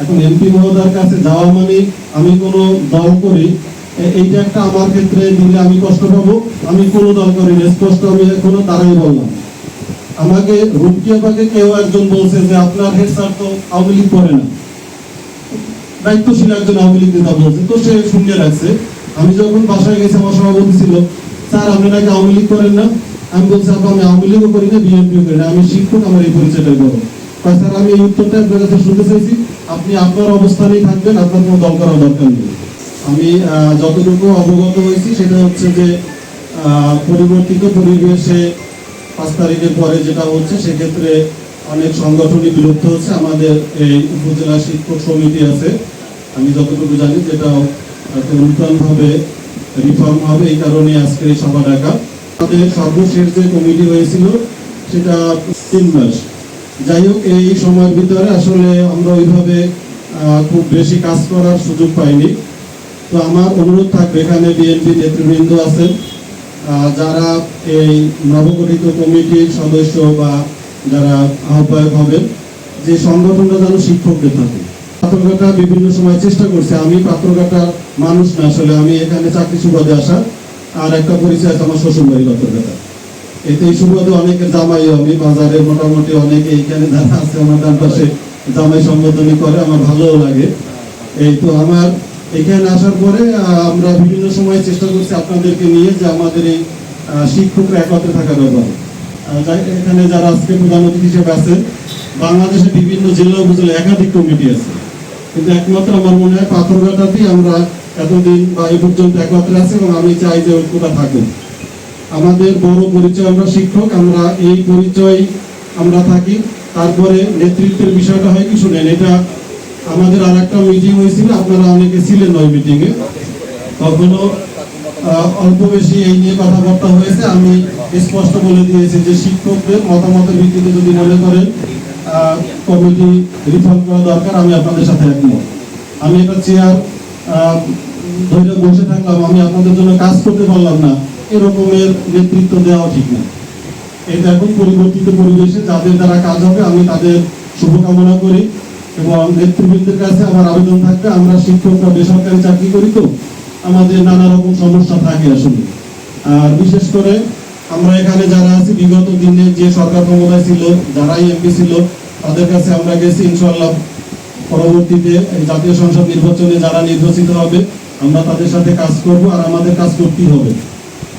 এখন এমপি মহোদয়ের কাছে যাওয়া মানে আমি কোনো দল করি, এইটা একটা আমার ক্ষেত্রে দিলে আমি কষ্ট পাবো। আমি কোনো দল করি না, স্পষ্ট আমি এখনো তারাই বললাম। আমাকে রুকিয়াবাকে কেউ একজন বলছে যে আপনার হেড স্যার তো আওয়ামী লীগ করে না, দায়িত্বশীল একজন আওয়ামী লীগ নেতা বলছে, তো সে শুনে রাখছে। আমি যখন বাসায় গেছি, আমার সভাপতি ছিল, স্যার আপনি নাকি আওয়ামী লীগ করেন না? আমি বলছি আমি আওয়ামী লীগও করি না, বিএনপিও করি না, আমি শিক্ষক, আমার এই পরিচয়টাই বড়। স্যার আমি এই উত্তরটা আপনার কাছে শুনতে চাইছি, আপনি আপনার অবস্থানেই থাকবেন, আপনার কোনো দল করার দরকার নেই। আমি যতটুকু অবগত হয়েছি সেটা হচ্ছে যে পরিবর্তিত পরিবেশে 5 তারিখের পরে যেটা হচ্ছে, সেক্ষেত্রে অনেক সংগঠনই বিলুপ্ত হচ্ছে। আমাদের এই উপজেলা শিক্ষক সমিতি আছে, আমি যতটুকু জানি, যেটা নূতনভাবে রিফর্ম হবে, এই কারণে আজকের এই সভা ডাকা। আমাদের সর্বশেষ যে কমিটি হয়েছিল সেটা 3 মাস। যাই হোক, এই সময়ের ভিতরে আসলে আমরা ওইভাবে খুব বেশি কাজ করার সুযোগ পাইনি। তো আমার অনুরোধ থাকবে, এখানে বিএনপি নেতৃবৃন্দ আছেন, যারা এই নবগঠিত কমিটির সদস্য বা যারা আহ্বায়ক হবেন, যে সংগঠনটা যেন শিক্ষকদের থাকে। পাত্রঘাটা বিভিন্ন সময় চেষ্টা করছে, আমি পাত্রঘাটার মানুষ না, আসলে আমি এখানে চাকরি সুবাদে আসা, আর একটা পরিচয় আছে আমার শ্বশুর বাড়ি পাত্রঘাটা। এতে এই সুবাদে অনেকের জামাই, আমি বাজারে মোটামুটি অনেকে এইখানে যারা আছে আমার ডান পাশে জামাই সম্বোধনী করে, আমার ভালোও লাগে। এই তো আমার এখানে আসার পরে আমরা বিভিন্ন সময় চেষ্টা করছি আপনাদেরকে নিয়ে, যে আমাদের এই শিক্ষকরা একত্রে থাকার ব্যাপারে। এখানে যারা আজকে প্রধান অতিথি হিসেবে আছেন, বাংলাদেশে বিভিন্ন জেলা উপজেলা একাধিক কমিটি আছে, কিন্তু একমাত্র আমার মনে হয় পাথরঘাটাতেই আমরা এতদিন বা এ পর্যন্ত একত্রে আছি, এবং আমি চাই যে ঐক্যটা থাকুক। আমাদের বড় পরিচয় আমরা শিক্ষক, আমরা এই পরিচয় আমরা থাকি। তারপরে নেতৃত্বের বিষয়টা হয় কি, শুনেন, এটা আমাদের আর একটা মিটিং হয়েছিল, আপনারা অনেকে ছিলেন ওই মিটিংয়ে, তখনও অল্প বেশি এই নিয়ে কথাবার্তা হয়েছে। আমি স্পষ্ট বলে দিয়েছি যে শিক্ষকদের মতামতের ভিত্তিতে যদি মনে করেন কমিটি রিফর্ম করা দরকার, আমি আপনাদের সাথে একমত। আমি একটা চেয়ার ধরে বসে থাকলাম, আমি আপনাদের জন্য কাজ করতে পারলাম না, এরকমের নেতৃত্ব দেওয়া ঠিক না। এটা এখন পরিবর্তিত পরিবেশে যাদের দ্বারা কাজ হবে, আমি তাদের শুভকামনা করি। এবং নেতৃবৃন্দের কাছে আমার আবেদন থাকবে, আমরা শিক্ষকরা বেসরকারি চাকরি করি, তো আমাদের নানা রকম সমস্যা থাকে আসলে। আর বিশেষ করে আমরা এখানে যারা আছি, বিগত দিনে যে সরকার ক্ষমতায় ছিল, যারাই এমপি ছিল, তাদের কাছে আমরা গেছি। ইনশাআল্লাহ পরবর্তীতে জাতীয় সংসদ নির্বাচনে যারা নির্বাচিত হবে, আমরা তাদের সাথে কাজ করব, আর আমাদের কাজ করতেই হবে।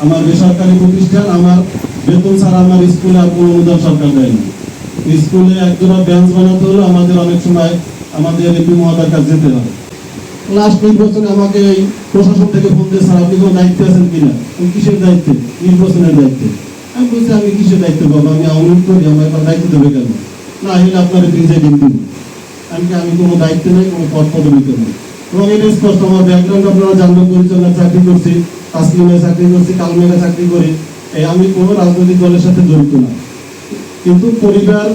আমার বেসরকারি প্রতিষ্ঠান, আমার বেতন ছাড়া আমার স্কুলে আর কোনো অনুদান সরকার দেয়নি। স্কুলে একজোড়া বেঞ্চ বানাতে হলো আমাদের অনেক সময় আমাদের এমপি মহোদয়ের কাছে যেতে হয়। লাস্ট নির্বাচনে আমাকে এই প্রশাসন থেকে ফোন দিয়ে, স্যার আপনি কোনো দায়িত্বে আছেন কিনা? কিসের দায়িত্বে? নির্বাচনের দায়িত্বে। আমি বলছি আমি কিসের দায়িত্ব পাবো, আমি আওয়ামী করি, আমার দায়িত্ব দেবে কেন? না হলে আপনার প্রিজাইডিং দিন। আমি কোনো দায়িত্ব নেই, কোনো পদ পদবিতে নেই। এবং এটা স্পষ্ট, আমার ব্যাকগ্রাউন্ড আপনারা জানবেন, পরিচালনার চাকরি করছি, তাসলিমের চাকরি করছি, কালমেঘা চাকরি করি। আমি কোনো রাজনৈতিক দলের সাথে জড়িত না, কিন্তু পরিবার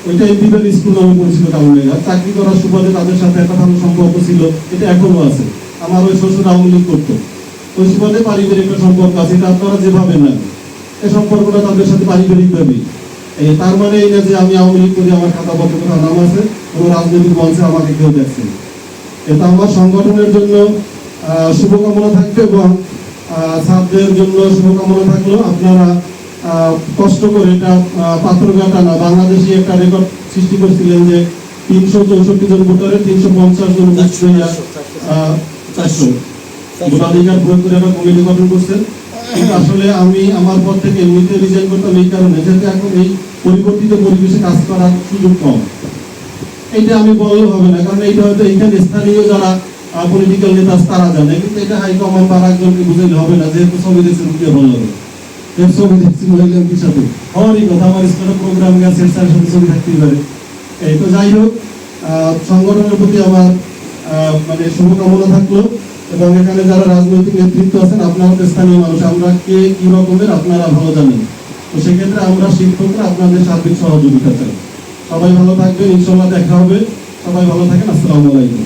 ওইটা এমপিদের স্কুল নামে পরিচিত। কালমেঘা চাকরি করার সুবাদে তাদের সাথে একটা ভালো সম্পর্ক ছিল, এটা এখনো আছে। আমার ওই শ্বশুর আওয়ামী লীগ করতো, ওই সুবাদে পারিবারিক একটা সম্পর্ক আছে। এটা আপনারা যেভাবে না, এই সম্পর্কটা তাদের সাথে পারিবারিক ভাবেই। তার মানে এই না যে আমি আওয়ামী লীগ করি, আমার খাতাপত্র কোথাও নাম আছে, কোনো রাজনৈতিক মঞ্চে আমাকে কেউ দেখছে। এটা আমার সংগঠনের জন্য শুভকামনা থাকবে, এবং ছাত্রদের জন্য শুভকামনা থাকলো। আপনারা কষ্ট করে, এটা পাথরঘাটা না, বাংলাদেশি একটা রেকর্ড সৃষ্টি করেছিলেন যে 364 জন ভোটারের 350 জন ভোটাধিকার প্রয়োগ করে একটা কমিটি গঠন করছেন। আসলে আমি আমার পর থেকে এমনিতে রিজাইন করতাম এই কারণে, যেহেতু এখন এই পরিবর্তিত পরিবেশে কাজ করার সুযোগ কম। এটা আমি বললেও হবে না, কারণ এইটা হয়তো এইখানে স্থানীয় যারা পলিটিক্যাল নেতা তারা জানে, কিন্তু এটা হাইকমান্ড বা একজনকে বুঝাইলে হবে না। যেহেতু ছবি দেখছে রুকিয়া ভালো হবে, ছবি দেখছি মহিলা এমপির সাথে হওয়ারই কথা, আমার স্কুলে প্রোগ্রাম গেছে, স্যারের সাথে ছবি থাকতেই পারে। এই তো যাই হোক, সংগঠনের প্রতি আমার মানে শুভকামনা থাকলো। এবং এখানে যারা রাজনৈতিক নেতৃত্ব আছেন, আপনারা স্থানীয় মানুষ, আমরা কে কি রকমের আপনারা ভালো জানেন। তো সেক্ষেত্রে আমরা শিক্ষকরা আপনাদের সার্বিক সহযোগিতা চাই। সবাই ভালো থাকবেন, ইনশাআল্লাহ দেখা হবে। সবাই ভালো থাকেন, আসসালামু আলাইকুম।